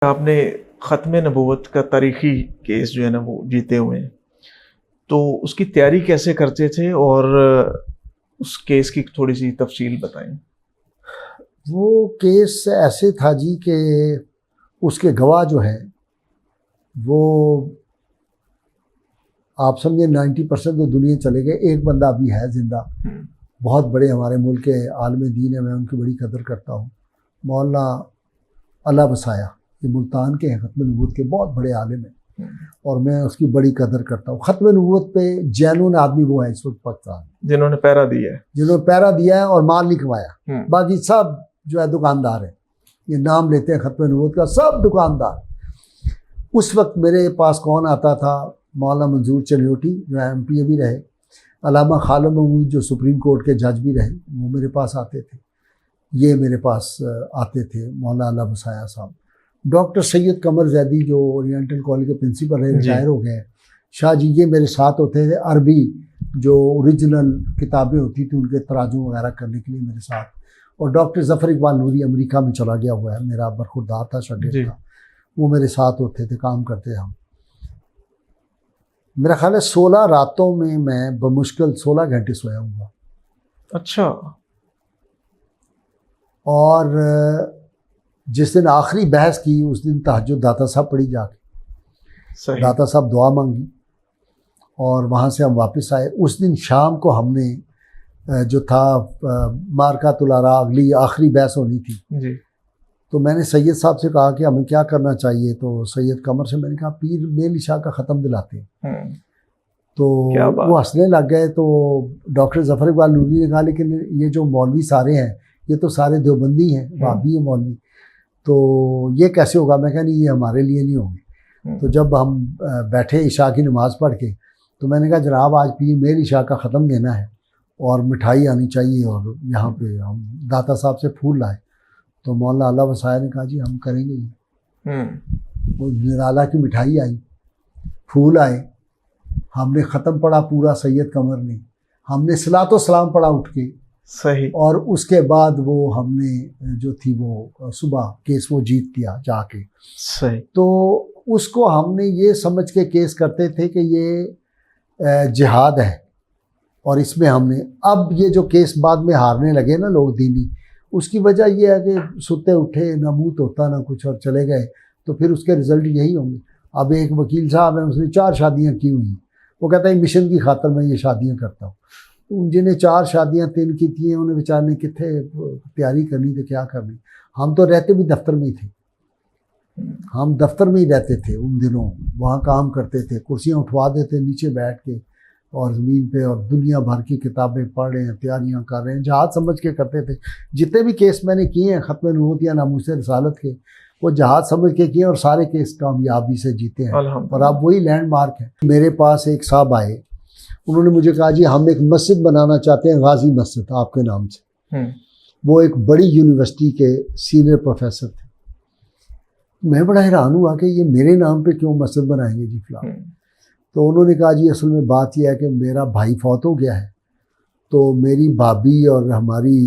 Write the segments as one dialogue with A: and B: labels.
A: آپ نے ختم نبوت کا تاریخی کیس جو ہے نا وہ جیتے ہوئے ہیں، تو اس کی تیاری کیسے کرتے تھے اور اس کیس کی تھوڑی سی تفصیل بتائیں۔
B: وہ کیس ایسے تھا جی کہ اس کے گواہ جو ہیں وہ آپ سمجھیں 90% تو دنیا چلے گئے، ایک بندہ ابھی ہے زندہ، بہت بڑے ہمارے ملک کے عالم دین ہیں، میں ان کی بڑی قدر کرتا ہوں، مولانا اللہ وسایا، یہ ملتان کے ہیں، ختم نبوت کے بہت بڑے عالم ہیں اور میں اس کی بڑی قدر کرتا ہوں۔ ختم نبوت پہ جینون آدمی وہ ہے اس وقت پاکستان،
A: جنہوں نے پیرا دیا ہے،
B: جنہوں نے پیرا دیا ہے اور مال نہیں کمایا، باقی سب جو ہے دکاندار ہیں، یہ نام لیتے ہیں ختم نبوت کا، سب دکاندار۔ اس وقت میرے پاس کون آتا تھا؟ مولانا منظور چنیوٹی جو ایم پی اے بھی رہے، علامہ خالد محمود جو سپریم کورٹ کے جج بھی رہے، وہ میرے پاس آتے تھے، یہ میرے پاس آتے تھے مولانا اللہ وسایا صاحب، ڈاکٹر سید قمر زیدی جو اورینٹل کالج کے پرنسپل رہے، ریٹائر ہو گئے، شاہ جی یہ میرے ساتھ ہوتے تھے، عربی جو اوریجنل کتابیں ہوتی تھیں ان کے تراجم وغیرہ کرنے کے لیے میرے ساتھ، اور ڈاکٹر ظفر اقبال نوری امریکہ میں چلا گیا ہوا ہے، میرا برخوردار تھا شاگرد کا، وہ میرے ساتھ ہوتے تھے، کام کرتے ہم۔ میرا خیال ہے 16 راتوں میں بمشکل 16 گھنٹے سویا ہوں گا۔
A: اچھا۔
B: اور جس دن آخری بحث کی اس دن تہجد داتا صاحب پڑھی جا کے، داتا صاحب دعا مانگی اور وہاں سے ہم واپس آئے۔ اس دن شام کو ہم نے جو تھا مارکات الارا، اگلی آخری بحث ہونی تھی
A: جی، تو
B: میں نے سید صاحب سے کہا کہ ہمیں کیا کرنا چاہیے، تو سید قمر سے میں نے کہا پیر میل عشاء کا ختم دلاتے ہیں، تو وہ ہنسنے لگ گئے۔ تو ڈاکٹر ظفر اقبال نوری نے کہا لیکن یہ جو مولوی سارے ہیں یہ تو سارے دیوبندی ہیں، وہابی ہیں مولوی، تو یہ کیسے ہوگا؟ میں کہا نہیں یہ ہمارے لیے نہیں ہوگی۔ تو جب ہم بیٹھے عشاء کی نماز پڑھ کے، تو میں نے کہا جناب آج پیر میل عشاء کا ختم دینا ہے اور مٹھائی آنی چاہیے، اور یہاں پہ ہم داتا صاحب سے پھول لائے، تو مولانا اللہ وسایا نے کہا جی ہم کریں گے یہ۔ وہ نرالا کی مٹھائی آئی، پھول آئے، ہم نے ختم پڑھا پورا سید قمر نے، ہم نے صلاۃ و سلام پڑھا اٹھ کے،
A: صحیح،
B: اور اس کے بعد وہ ہم نے جو تھی وہ صبح کیس وہ جیت دیا جا کے۔
A: صحیح۔
B: تو اس کو ہم نے یہ سمجھ کے کیس کرتے تھے کہ یہ جہاد ہے، اور اس میں ہم نے اب یہ جو کیس بعد میں ہارنے لگے نا لوگ دینی، اس کی وجہ یہ ہے کہ ستے اٹھے، نہ منہ ہوتا نہ کچھ، اور چلے گئے، تو پھر اس کے رزلٹ یہی ہوں گے۔ اب ایک وکیل صاحب ہیں، اس نے 4 شادیاں کی ہوئی، وہ کہتا ہے مشن کی خاطر میں یہ شادیاں کرتا ہوں۔ جنہیں 4 شادیاں 3 کی تھیں انہیں بیچارے نے کتنے تیاری کرنی تھی، کیا کرنی۔ ہم تو رہتے بھی دفتر میں ہی تھے، ہم دفتر میں ہی رہتے تھے ان دنوں، وہاں کام کرتے تھے، کرسیاں اٹھوا دیتے نیچے بیٹھ کے اور زمین پہ، اور دنیا بھر کی کتابیں پڑھ رہے ہیں، تیاریاں کر رہے ہیں، جہاد سمجھ کے کرتے تھے۔ جتنے بھی کیس میں نے کیے ہیں ختم نبوت یا ناموس رسالت کے، وہ جہاد سمجھ کے کیے، اور سارے کیس کامیابی سے جیتے ہیں، اور اب وہی لینڈ مارک ہے۔ میرے پاس ایک صاحب آئے، انہوں نے مجھے کہا جی ہم ایک مسجد بنانا چاہتے ہیں، غازی مسجد آپ کے نام سے۔ وہ ایک بڑی یونیورسٹی کے سینئر پروفیسر تھے۔ میں بڑا حیران ہوا کہ یہ میرے نام پہ کیوں مسجد بنائیں گے جی فلاں۔ تو انہوں نے کہا جی اصل میں بات یہ ہے کہ میرا بھائی فوت ہو گیا ہے، تو میری بھابھی اور ہماری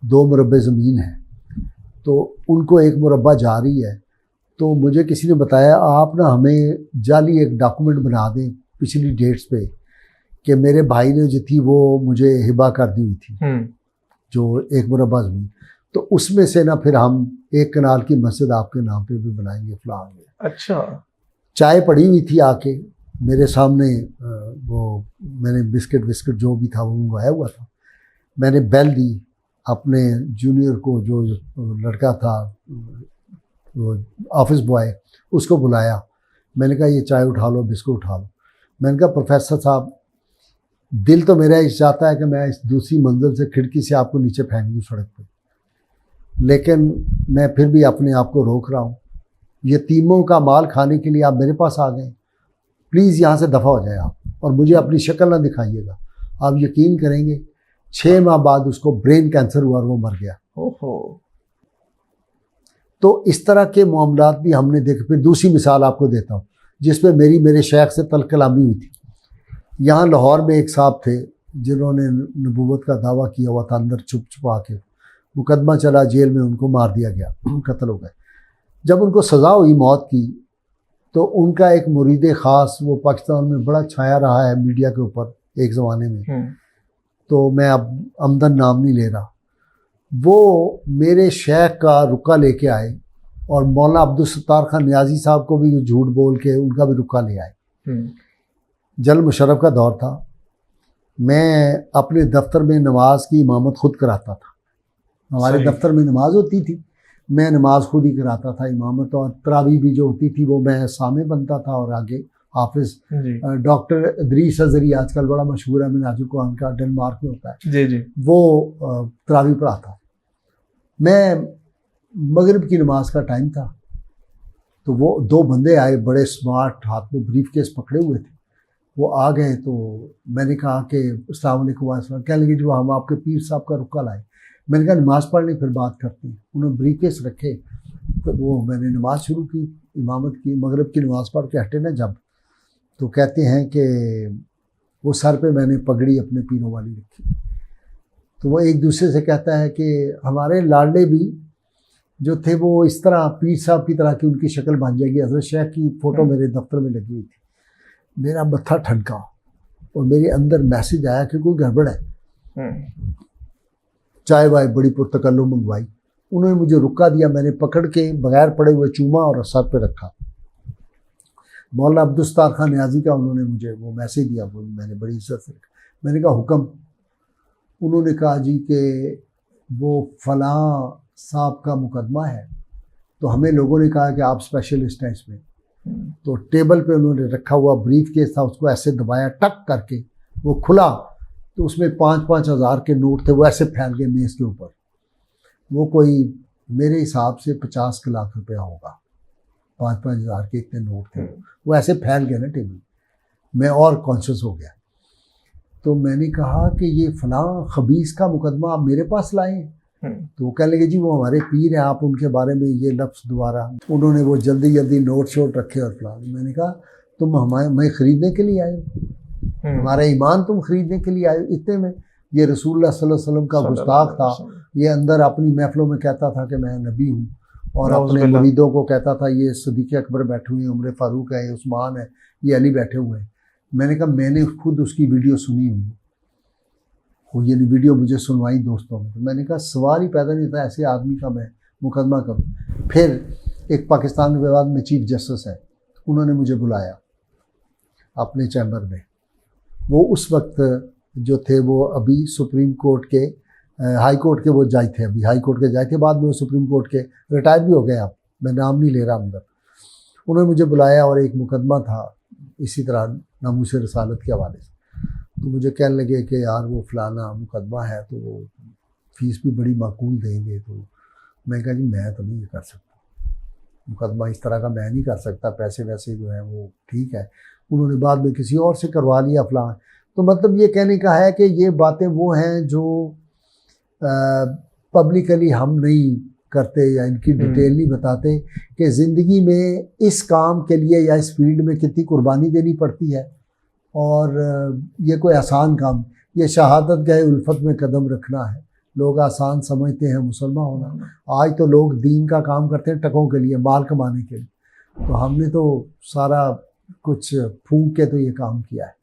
B: 2 مربع زمین ہے، تو ان کو 1 مربع جا رہی ہے، تو مجھے کسی نے بتایا آپ نا ہمیں جعلی ایک ڈاکومنٹ بنا دیں پچھلی ڈیٹس پہ کہ میرے بھائی نے جو تھی وہ مجھے ہبہ کر دی ہوئی تھی، جو 1 مربع زمین، تو اس میں سے نا پھر ہم 1 کنال کی مسجد آپ کے نام پہ بھی بنائیں گے فلاں گے۔
A: اچھا۔
B: چائے پڑی ہوئی تھی، آ کے میرے سامنے وہ میں نے بسکٹ جو بھی تھا وہ منگوایا ہوا تھا، میں نے بیل دی، اپنے جونیئر کو جو لڑکا تھا وہ آفس بوائے اس کو بلایا، میں نے کہا یہ چائے اٹھا لو، بسکٹ اٹھا لو۔ میں نے کہا پروفیسر صاحب دل تو میرا اس چاہتا ہے کہ میں اس دوسری منزل سے کھڑکی سے آپ کو نیچے پھینک دوں سڑک پہ، لیکن میں پھر بھی اپنے آپ کو روک رہا ہوں، یتیموں کا مال کھانے کے لیے آپ میرے پاس آ گئے، پلیز یہاں سے دفع ہو جائے آپ، اور مجھے اپنی شکل نہ دکھائیے گا۔ آپ یقین کریں گے 6 ماہ بعد اس کو برین کینسر ہوا اور وہ مر گیا۔ تو اس طرح کے معاملات بھی ہم نے دیکھے۔ پھر دوسری مثال آپ کو دیتا ہوں جس پہ میرے شیخ سے تلخ کلامی ہوئی تھی۔ یہاں لاہور میں ایک صاحب تھے جنہوں نے نبوت کا دعویٰ کیا ہوا تھا، اندر چھپا کے، مقدمہ چلا، جیل میں ان کو مار دیا گیا، قتل ہو گئے۔ جب ان کو سزا ہوئی موت کی تو ان کا ایک مرید خاص وہ پاکستان میں بڑا چھایا رہا ہے میڈیا کے اوپر ایک زمانے میں، تو میں اب عمدن نام نہیں لے رہا، وہ میرے شیخ کا رکا لے کے آئے اور مولانا عبدالستار خان نیازی صاحب کو بھی جھوٹ بول کے ان کا بھی رکا لے آئے۔ جل مشرف کا دور تھا، میں اپنے دفتر میں نماز کی امامت خود کراتا تھا، ہمارے دفتر میں نماز ہوتی تھی، میں نماز خود ہی کراتا تھا امامت، اور تراویح بھی جو ہوتی تھی وہ میں سامع بنتا تھا، اور آگے حافظ ڈاکٹر ادریس ازری آج کل بڑا مشہور ہے منہاج القرآن کا، ڈنمارک میں ہوتا ہے، وہ تراویح پڑھاتا۔ میں مغرب کی نماز کا ٹائم تھا تو وہ دو بندے آئے بڑے سمارٹ، ہاتھ میں بریف کیس پکڑے ہوئے تھے، وہ آ گئے تو میں نے کہا کہ السلام علیکم وعلیکم السلام، کہنے لگے جو ہم آپ کے پیر صاحب کا رکا لائے۔ میں نے کہا نماز پڑھ لیں پھر بات کرتے ہیں۔ انہوں نے بریف کیس رکھے تو وہ میں نے نماز شروع کی، امامت کی، مغرب کی نماز پڑھ کے ہٹے نا جب، تو کہتے ہیں کہ وہ سر پہ میں نے پگڑی اپنے پیروں والی رکھی، تو وہ ایک دوسرے سے کہتا ہے کہ ہمارے لاڈلے بھی جو تھے وہ اس طرح پیر صاحب کی طرح کی ان کی شکل بن جائے گی۔ حضرت شیخ کی فوٹو میرے دفتر میں لگی ہوئی تھی، میرا متھا ٹھنکا اور میرے اندر میسج آیا کہ کوئی گڑبڑ ہے۔ چائے وائے بڑی پرتکلم منگوائی، انہوں نے مجھے رکا دیا، میں نے پکڑ کے بغیر پڑے ہوئے چوما اور سر پہ رکھا۔ مولانا عبدالستار خان نیازی کا انہوں نے مجھے وہ میسج دیا، وہ میں نے بڑی عزت سے رکھا۔ میں نے کہا حکم؟ انہوں نے کہا جی کہ وہ فلاں صاحب کا مقدمہ ہے، تو ہمیں لوگوں نے کہا کہ آپ اسپیشلسٹ ہیں اس میں، تو ٹیبل پہ انہوں نے رکھا ہوا بریف کیس تھا، اس کو ایسے دبایا ٹک کر کے، وہ کھلا تو اس میں 5-5 ہزار کے نوٹ تھے، وہ ایسے پھیل گئے میز کے اوپر، وہ کوئی میرے حساب سے 50 لاکھ روپیہ ہوگا، 5-5 ہزار کے اتنے نوٹ تھے، وہ ایسے پھیل گئے نا ٹیبل۔ میں اور کانشیس ہو گیا، تو میں نے کہا کہ یہ فلاں خبیث کا مقدمہ آپ میرے پاس لائے ہیں؟ تو وہ کہنے لگے جی وہ ہمارے پیر ہیں، آپ ان کے بارے میں یہ لفظ دوبارہ، انہوں نے وہ جلدی جلدی نوٹ شوٹ رکھے اور فلاں۔ میں نے کہا تم ہمیں خریدنے کے لیے آئے ہو، ہمارا ایمان تم خریدنے کے لیے آئے ہو؟ اتنے میں یہ رسول اللہ صلی اللہ علیہ وسلم کا گستاخ تھا، یہ اندر اپنی محفلوں میں کہتا تھا کہ میں نبی ہوں، اور اپنے مریدوں کو کہتا تھا یہ صدیق اکبر بیٹھے ہوئے ہیں، عمر فاروق ہے، یہ عثمان ہے، یہ علی بیٹھے ہوئے ہیں۔ میں نے کہا میں نے خود اس کی ویڈیو سنی ہوئی، وہ یہ ویڈیو مجھے سنوائی دوستوں نے، تو میں نے کہا سوال ہی پیدا نہیں تھا ایسے آدمی کا میں مقدمہ کروں۔ پھر ایک پاکستان کے بعد میں چیف جسٹس ہے، انہوں نے مجھے بلایا اپنے چیمبر میں، وہ اس وقت جو تھے وہ ابھی سپریم کورٹ کے ہائی کورٹ کے وہ جج تھے، ابھی ہائی کورٹ کے جج تھے، بعد میں وہ سپریم کورٹ کے ریٹائر بھی ہو گئے، اب میں نام نہیں لے رہا اندر۔ انہوں نے مجھے بلایا اور ایک مقدمہ تھا اسی طرح ناموس رسالت کے حوالے سے، تو مجھے کہنے لگے کہ یار وہ فلانا مقدمہ ہے تو وہ فیس بھی بڑی معقول دیں گے، تو میں کہا جی میں تو نہیں یہ کر سکتا، مقدمہ اس طرح کا میں نہیں کر سکتا، پیسے ویسے جو ہیں وہ ٹھیک ہے، انہوں نے بعد میں کسی اور سے کروا لیا فلاں۔ تو مطلب یہ کہنے کا ہے کہ یہ باتیں وہ ہیں جو پبلکلی ہم نہیں کرتے یا ان کی ڈیٹیل نہیں بتاتے کہ زندگی میں اس کام کے لیے یا اس فیلڈ میں کتنی قربانی دینی پڑتی ہے، اور یہ کوئی آسان کام، یہ شہادت گاہ الفت میں قدم رکھنا ہے۔ لوگ آسان سمجھتے ہیں مسلمان ہونا، آج تو لوگ دین کا کام کرتے ہیں ٹکوں کے لیے، مال کمانے کے لیے، تو ہم نے تو سارا کچھ پھونک کے تو یہ کام کیا ہے۔